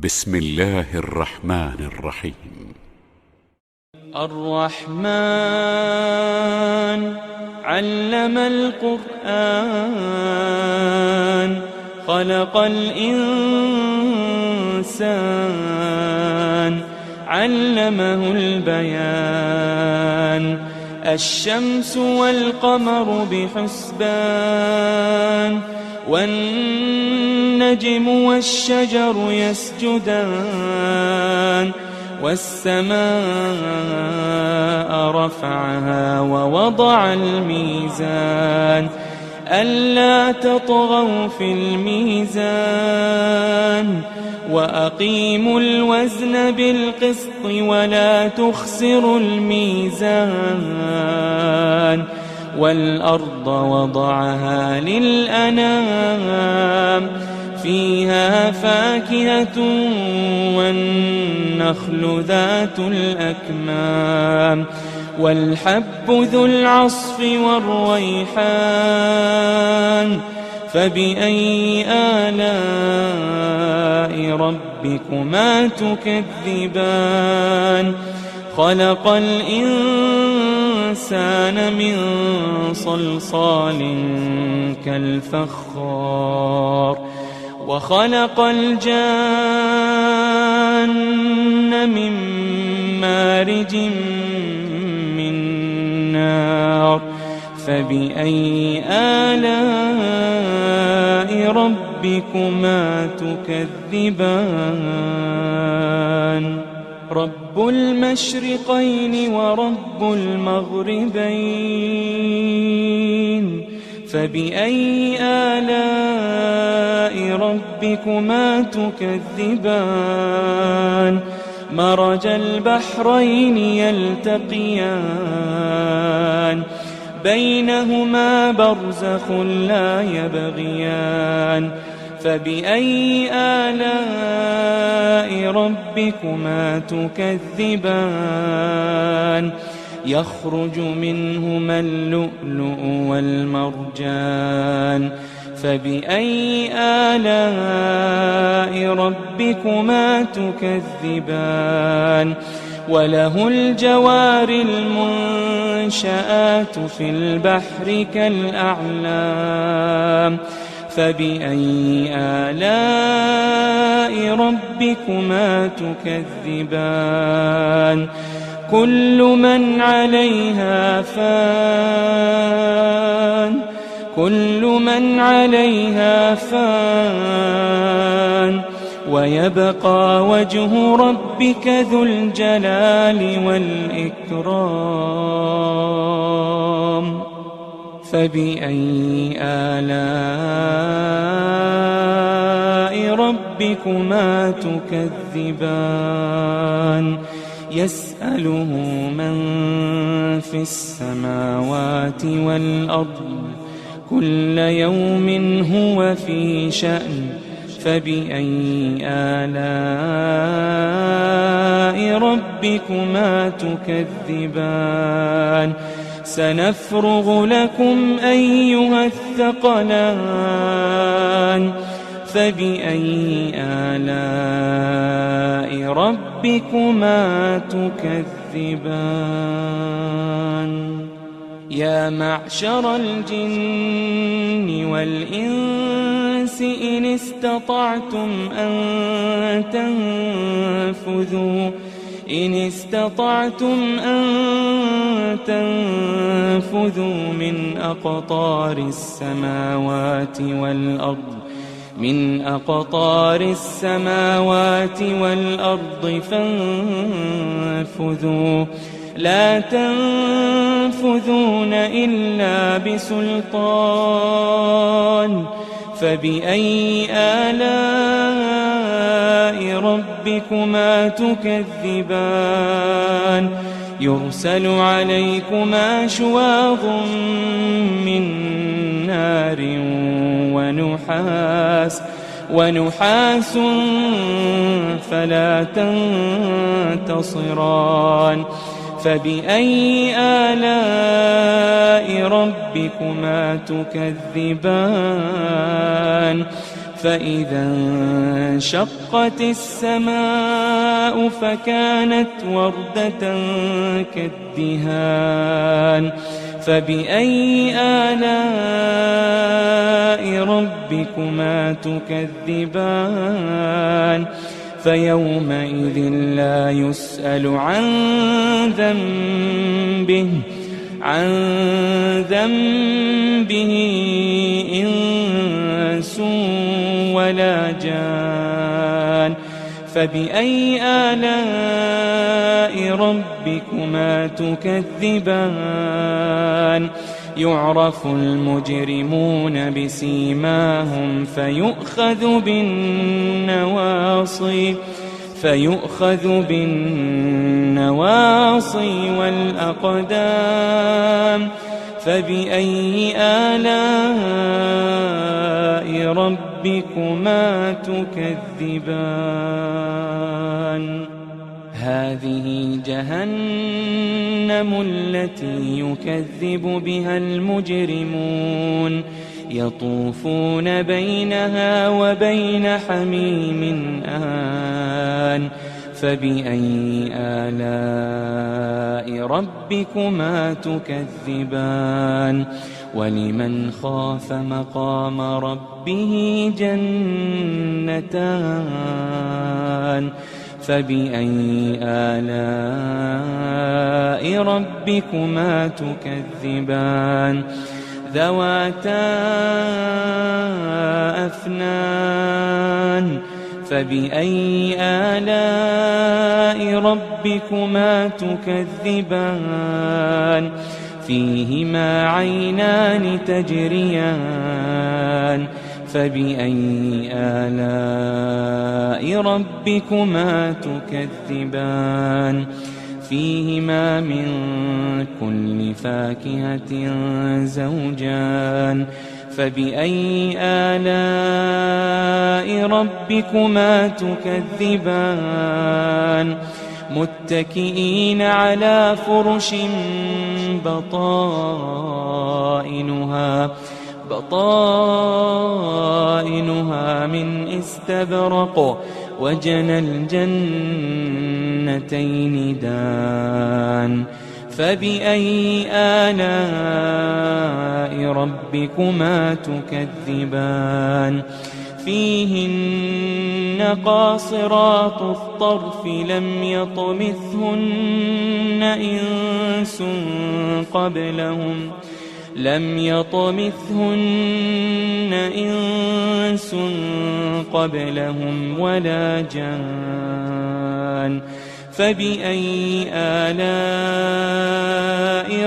بسم الله الرحمن الرحيم. الرحمن علم القرآن، خلق الإنسان، علمه البيان. الشمس والقمر بحسبان، والنجم والشجر يسجدان. والسماء رفعها ووضع الميزان، ألا تطغوا في الميزان. وأقيموا الوزن بالقسط ولا تخسروا الميزان. والأرض وضعها للأنام، فيها فاكهة والنخل ذات الأكمام، والحب ذو العصف والريحان. فبأي آلاء ربكما تكذبان؟ خلق الإنسان من صلصال كالفخار، وخلق الجان من مارج من نار. فبأي آلاء ربكما تكذبان؟ رب المشرقين ورب المغربين، فبأي آلاء ربكما تكذبان؟ مرج البحرين يلتقيان، بينهما برزخ لا يبغيان. فبأي آلاء ربكما تكذبان؟ يخرج منهما اللؤلؤ والمرجان. فبأي آلاء ربكما تكذبان؟ وله الجوار المنشآت في البحر كالأعلام. فبأي آلاء ربكما تكذبان؟ كل من عليها فان، كل من عليها فان، ويبقى وجه ربك ذو الجلال والإكرام. فبأي آلاء ربكما تكذبان؟ يسأله من في السماوات والأرض، كل يوم هو في شأن. فبأي آلاء ربكما تكذبان؟ سنفرغ لكم أيها الثقلان. فبأي آلاء ربكما تكذبان؟ يا معشر الجن والإنس إن استطعتم أن تنفذوا من أقطار السماوات والأرض فانفذوا، لا تنفذون إلا بسلطان. فبأي آلاء ربكما تكذبان؟ يرسل عليكما شواظ من نار ونحاس فلا تنتصران. فبأي آلاء ربكما تكذبان؟ فإذا انشقت السماء فكانت وردة كالدهان فبأي آلاء ربكما تكذبان فيومئذ لا يسأل عن ذنبه إنس ولا جان فبأي آلاء ربكما تكذبان يعرف المجرمون بسيماهم فيؤخذ بالنواصي والأقدام فبأي آلاء ربكما تكذبان هذه جهنم التي يكذب بها المجرمون يطوفون بينها وبين حميم آن فبأي آلاء ربكما تكذبان ولمن خاف مقام ربه جنتان فبأي آلاء ربكما تكذبان ذواتا أفنان فبأي آلاء ربكما تكذبان فيهما عينان تجريان فبأي آلاء ربكما تكذبان فيهما من كل فاكهة زوجان فبأي آلاء ربكما تكذبان متكئين على فرش بطائنها من استبرق وجنى الجنتين دان فبأي آلاء ربكما تكذبان فيهن قاصرات الطرف لم يطمثهن إنس قبلهم ولا جان فبأي آلاء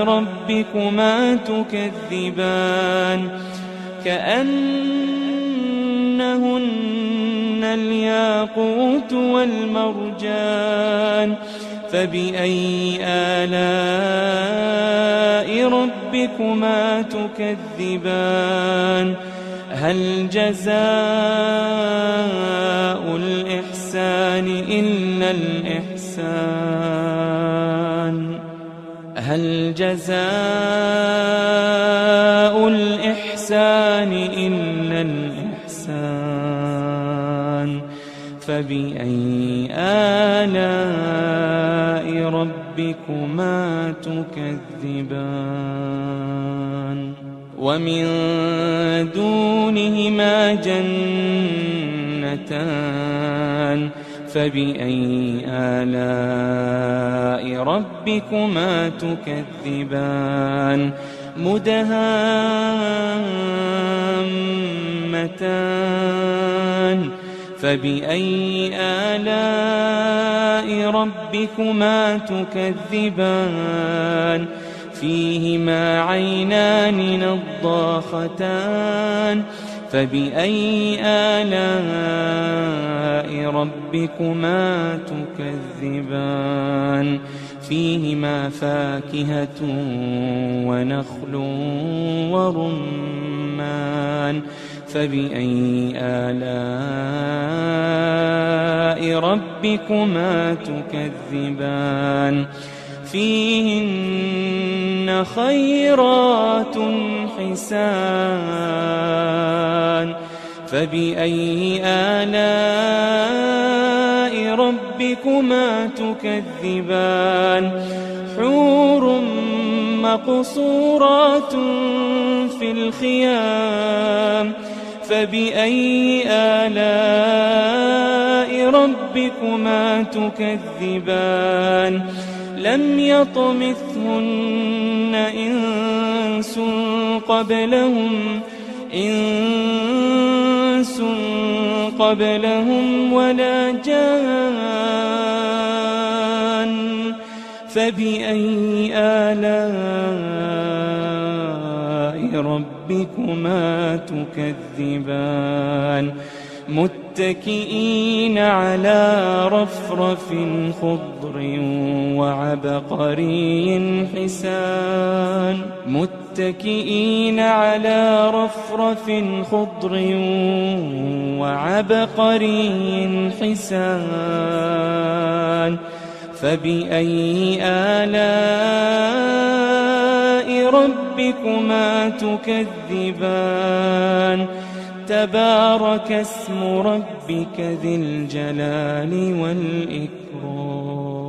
ربكما تكذبان كأنهن الياقوت والمرجان فبأي آلاء ربكما تكذبان هل جزاء الإحسان إلا الإحسان هل جزاء الإحسان إلا الإحسان فبأي آلاء ربكما تكذبان ومن دونهما جنتان فبأي آلاء ربكما تكذبان مدهامتان فبأي آلاء ربكما تكذبان فيهما عينان نضاختان فبأي آلاء ربكما تكذبان فيهما فاكهة ونخل ورمان فبأي آلاء ربكما تكذبان فيهن خيرات حسان فبأي آلاء ربكما تكذبان حور مقصورات في الخيام فبأي آلاء ربكما تكذبان لم يطمثهن إنس قبلهم ولا جان فبأي آلاء ربكما تكذبان متكئين على رفرف خضر وعبقري حسان متكئين على رفرف خضر وعبقري حسان فبأي آلاء ربكما تكذبان تبارك اسم ربك ذي الجلال والإكرام